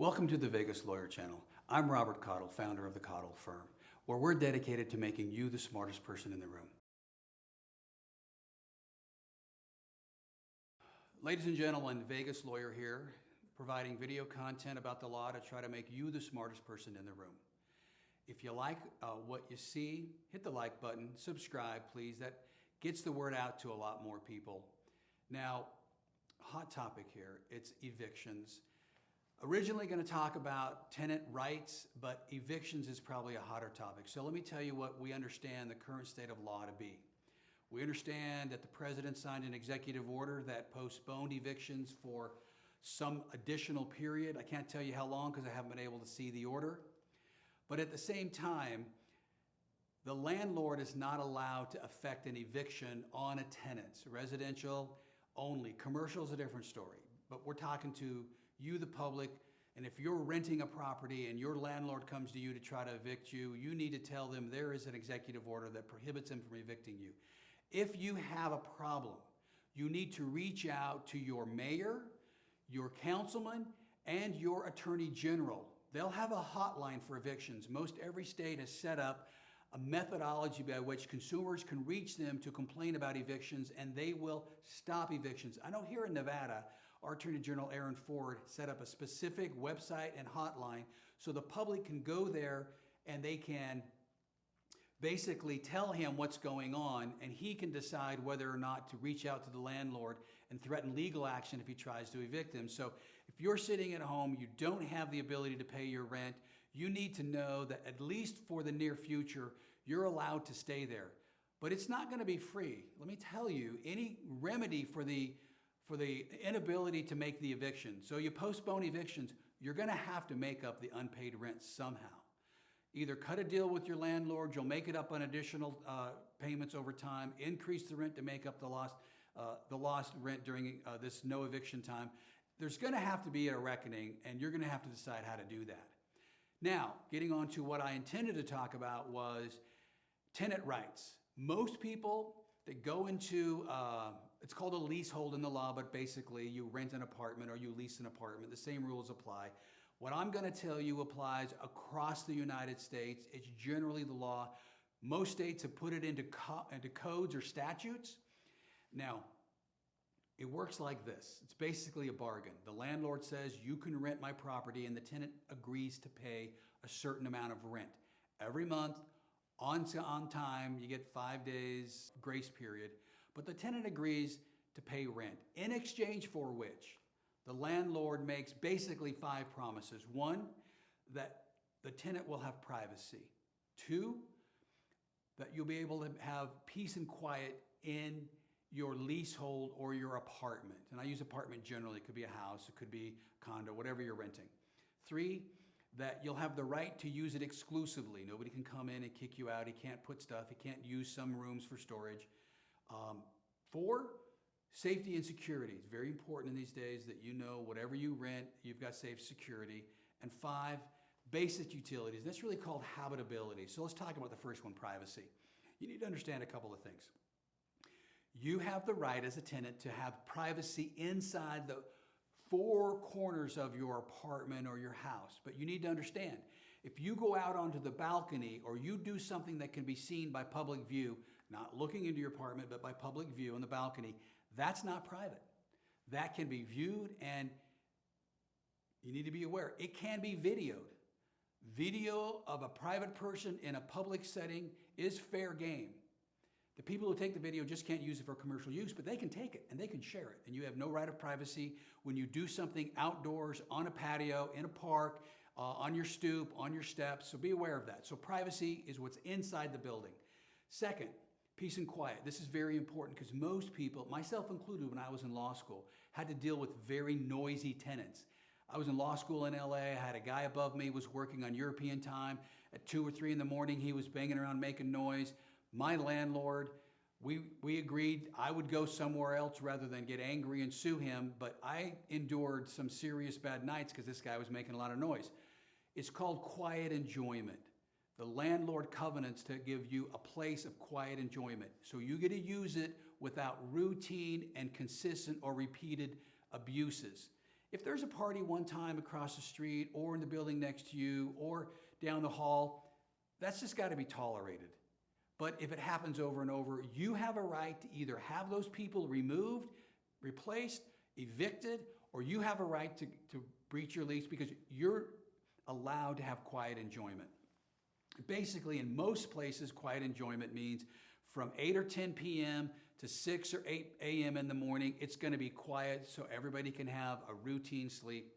Welcome to the Vegas Lawyer Channel. I'm Robert Cottle, founder of the Cottle Firm, where we're dedicated to making you the smartest person in the room. Ladies and gentlemen, Vegas Lawyer here, providing video content about the law to try to make you the smartest person in the room. If you like what you see, hit the like button, subscribe please. That gets the word out to a lot more people. Now, hot topic here, it's evictions. Originally going to talk about tenant rights, but evictions is probably a hotter topic. So let me tell you what we understand the current state of law to be. We understand that the president signed an executive order that postponed evictions for some additional period. I can't tell you how long because I haven't been able to see the order. But at the same time, the landlord is not allowed to effect an eviction on a tenant. Residential only. Commercial is a different story. But we're talking to you, the public, and if you're renting a property and your landlord comes to you to try to evict you, you need to tell them there is an executive order that prohibits him from evicting you. If you have a problem, you need to reach out to your mayor, your councilman, and your attorney general. They'll have a hotline for evictions. Most every state has set up a methodology by which consumers can reach them to complain about evictions, and they will stop evictions. I know here in Nevada, our Attorney General Aaron Ford set up a specific website and hotline so the public can go there and they can basically tell him what's going on, and he can decide whether or not to reach out to the landlord and threaten legal action if he tries to evict him. So if you're sitting at home, you don't have the ability to pay your rent, you need to know that at least for the near future, you're allowed to stay there. But it's not going to be free. Let me tell you, any remedy for the inability to make the eviction. So you postpone evictions, you're going to have to make up the unpaid rent somehow. Either cut a deal with your landlord, you'll make it up on additional payments over time, increase the rent to make up the lost rent during this no eviction time. There's going to have to be a reckoning, and you're going to have to decide how to do that. Now, getting on to what I intended to talk about was tenant rights. Most people that go into it's called a leasehold in the law, but basically you rent an apartment or you lease an apartment. The same rules apply. What I'm going to tell you applies across the United States. It's generally the law. Most states have put it into codes or statutes. Now, it works like this. It's basically a bargain. The landlord says, you can rent my property, and the tenant agrees to pay a certain amount of rent. Every month, on time, you get 5 days grace period. But the tenant agrees to pay rent, in exchange for which the landlord makes basically 5 promises. 1, that the tenant will have privacy. 2, that you'll be able to have peace and quiet in your leasehold or your apartment. And I use apartment generally. It could be a house, it could be a condo, whatever you're renting. 3, that you'll have the right to use it exclusively. Nobody can come in and kick you out. He can't put stuff. He can't use some rooms for storage. 4, safety and security. It's very important in these days that you know whatever you rent, you've got safe security. And 5, basic utilities. That's really called habitability. So let's talk about the first one, privacy. You need to understand a couple of things. You have the right as a tenant to have privacy inside the 4 corners of your apartment or your house. But you need to understand, if you go out onto the balcony or you do something that can be seen by public view, not looking into your apartment, but by public view on the balcony, that's not private. That can be viewed, and you need to be aware, it can be videoed. Video of a private person in a public setting is fair game. The people who take the video just can't use it for commercial use, but they can take it and they can share it. And you have no right of privacy when you do something outdoors, on a patio, in a park, on your stoop, on your steps. So be aware of that. So privacy is what's inside the building. Second, peace and quiet. This is very important because most people, myself included when I was in law school, had to deal with very noisy tenants. I was in law school in LA. I had a guy above me was working on European time. At 2 or 3 in the morning, he was banging around making noise. My landlord, we agreed I would go somewhere else rather than get angry and sue him, but I endured some serious bad nights because this guy was making a lot of noise. It's called quiet enjoyment. The landlord covenants to give you a place of quiet enjoyment. So you get to use it without routine and consistent or repeated abuses. If there's a party one time across the street or in the building next to you or down the hall, that's just got to be tolerated. But if it happens over and over, you have a right to either have those people removed, replaced, evicted, or you have a right to breach your lease because you're allowed to have quiet enjoyment. Basically, in most places, quiet enjoyment means from 8 or 10 p.m. to 6 or 8 a.m. in the morning, it's going to be quiet so everybody can have a routine sleep.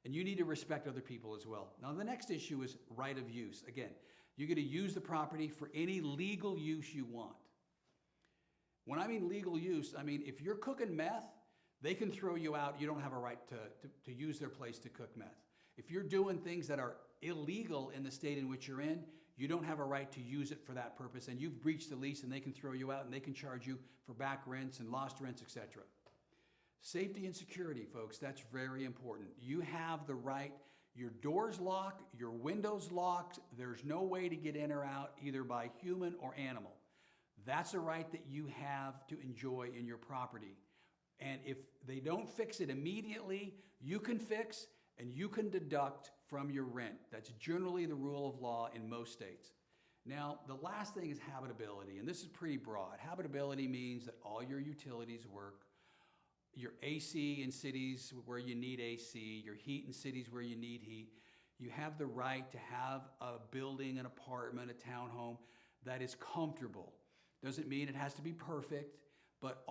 And you need to respect other people as well. Now, the next issue is right of use. Again, you get to use the property for any legal use you want. When I mean legal use, I mean if you're cooking meth, they can throw you out. You don't have a right to use their place to cook meth. If you're doing things that are illegal in the state in which you're in, you don't have a right to use it for that purpose, and you've breached the lease and they can throw you out and they can charge you for back rents and lost rents, etc. Safety and security, folks, that's very important. You have the right, your door's locked, your window's locked, there's no way to get in or out either by human or animal. That's a right that you have to enjoy in your property. And if they don't fix it immediately, you can fix and you can deduct from your rent. That's generally the rule of law in most states. Now, the last thing is habitability, and this is pretty broad. Habitability means that all your utilities work, your AC in cities where you need AC, your heat in cities where you need heat. You have the right to have a building, an apartment, a townhome that is comfortable. Doesn't mean it has to be perfect, but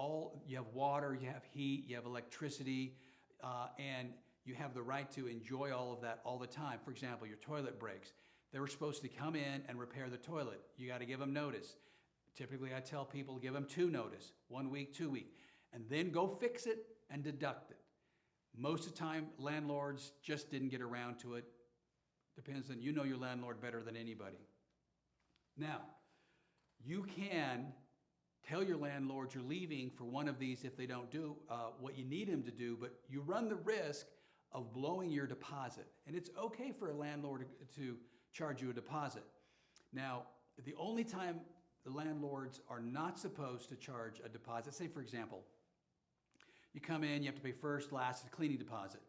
you have water, you have heat, you have electricity, and you have the right to enjoy all of that all the time. For example, your toilet breaks. They were supposed to come in and repair the toilet. You got to give them notice. Typically, I tell people give them 2 notice, 1 week, 2 week, and then go fix it and deduct it. Most of the time, landlords just didn't get around to it. Depends on, you know your landlord better than anybody. Now, you can tell your landlord you're leaving for one of these if they don't do what you need them to do, but you run the risk of blowing your deposit. And it's okay for a landlord to charge you a deposit. Now, the only time the landlords are not supposed to charge a deposit, say for example, you come in, you have to pay first, last, cleaning deposit.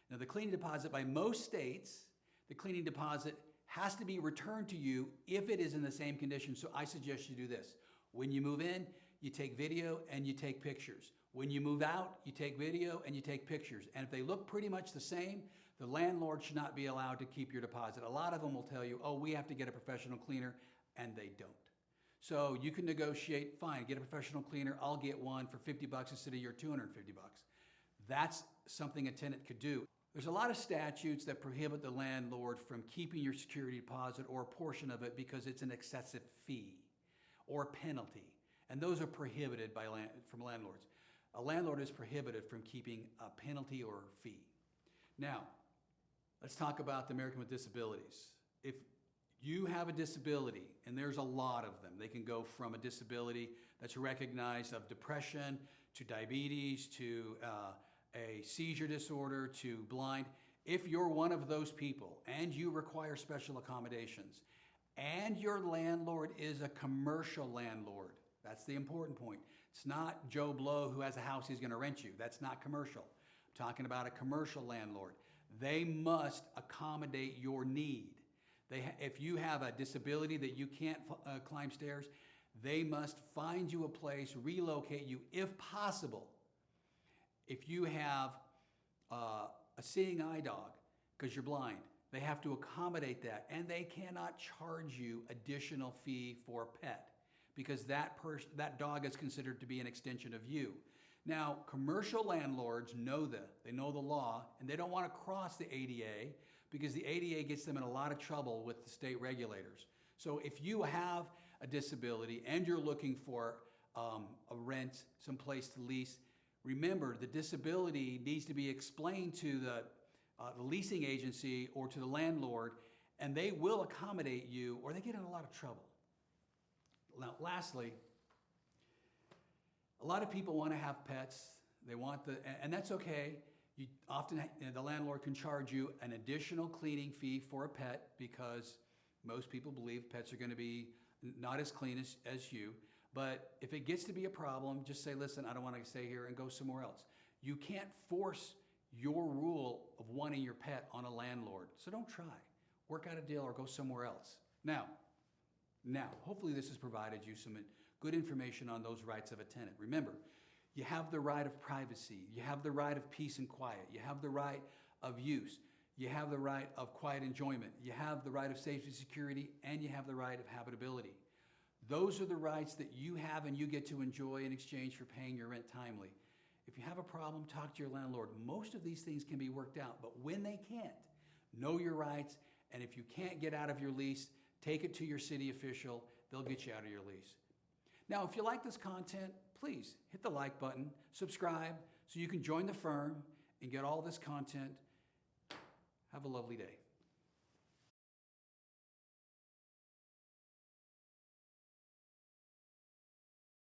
Now the cleaning deposit by most states, the cleaning deposit has to be returned to you if it is in the same condition. So I suggest you do this. When you move in, you take video and you take pictures. When you move out, you take video and you take pictures. And if they look pretty much the same, the landlord should not be allowed to keep your deposit. A lot of them will tell you, oh, we have to get a professional cleaner, and they don't. So you can negotiate, fine, get a professional cleaner, I'll get one for $50 instead of your $250. That's something a tenant could do. There's a lot of statutes that prohibit the landlord from keeping your security deposit or a portion of it because it's an excessive fee or penalty. And those are prohibited from landlords. A landlord is prohibited from keeping a penalty or fee. Now, let's talk about the American with Disabilities. If you have a disability, and there's a lot of them, they can go from a disability that's recognized of depression to diabetes to a seizure disorder to blind. If you're one of those people and you require special accommodations and your landlord is a commercial landlord, that's the important point. It's not Joe Blow who has a house he's going to rent you. That's not commercial. I'm talking about a commercial landlord. They must accommodate your need. If you have a disability that you can't climb stairs, they must find you a place, relocate you if possible. If you have a seeing eye dog because you're blind, they have to accommodate that, and they cannot charge you additional fee for a pet because that dog is considered to be an extension of you. Now, commercial landlords know they know the law, and they don't want to cross the ADA because the ADA gets them in a lot of trouble with the state regulators. So if you have a disability and you're looking for a rent, some place to lease, remember the disability needs to be explained to the leasing agency or to the landlord, and they will accommodate you or they get in a lot of trouble. Now, lastly, a lot of people want to have pets. They want and that's okay. The landlord can charge you an additional cleaning fee for a pet because most people believe pets are going to be not as clean as you. But if it gets to be a problem, just say, listen, I don't want to stay here and go somewhere else. You can't force your rule of wanting your pet on a landlord. So don't try. Work out a deal or go somewhere else. Now, hopefully this has provided you some good information on those rights of a tenant. Remember, you have the right of privacy. You have the right of peace and quiet. You have the right of use. You have the right of quiet enjoyment. You have the right of safety and security, and you have the right of habitability. Those are the rights that you have and you get to enjoy in exchange for paying your rent timely. If you have a problem, talk to your landlord. Most of these things can be worked out, but when they can't, know your rights, and if you can't get out of your lease, take it to your city official. They'll get you out of your lease. Now, if you like this content, please hit the like button, subscribe, so you can join the firm and get all this content. Have a lovely day.